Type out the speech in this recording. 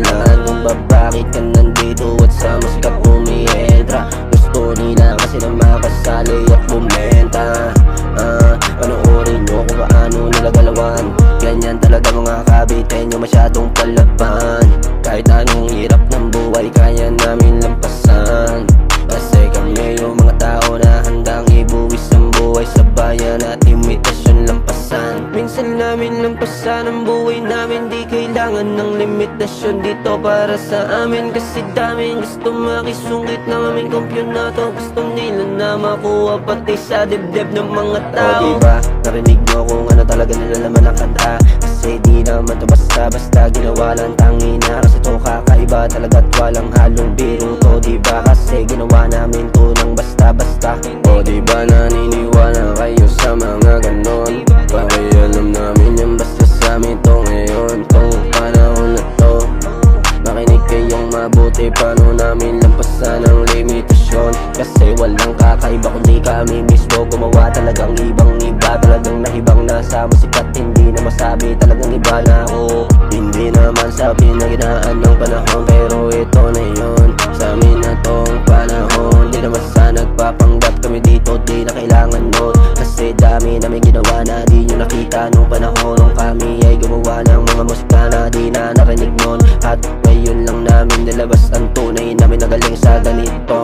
dahilan kung bakit ka nandito at sa muskat umientra. Gusto nila kasi na makasali at bumenta. Panoorin nyo kung paano nila galawan. Ganyan talaga mga kabitenyo, masyadong palaban. Kahit anong hirap ng buhay kaya namin lampasan. Kasi kami yung mga tao na handang ibuwis ang buhay sa bayan at imitasyon lampasan. Minsan namin lampasan ang buhay namin, di kailangan ng limitasyon dito para sa amin. Kasi daming gusto makisungkit ng aming kampyonato. Gusto nila na makuha pati sa dibdib ng mga tao. O diba, narinig nyo kung ano talaga nilalaman ng kanta. Kasi di naman to basta-basta ginawa lang tangina. Kasi to kakaiba talaga at walang halong biro to, diba? Kasi ginawa namin to ng basta-basta. O diba naniniwala kayo sa mga ganon? Pakialam namin yan basta sa amin to ngayon. Tong panahon na to, makinig kayong mabuti. Paano namin lampasan ang limitasyon? Kasi walang kakaiba kundi kami mismo gumawa. Talagang ibang iba, talagang nahibang nasa musikat. Hindi na masabi, talagang iba na ako. Hindi naman sa pinaginaan ng panahon, pero ito na yun. Sa amin na tong panahon, di naman sa nagpapanggap kami dito, di na kailangan nun. Kasi dami namin ginawa na di nyo nakita nung panahon. Nung kami ay gumawa ng mga musika na di na narinig nun. At ngayon lang namin nilabas ang tunay namin nagaling sa ganito.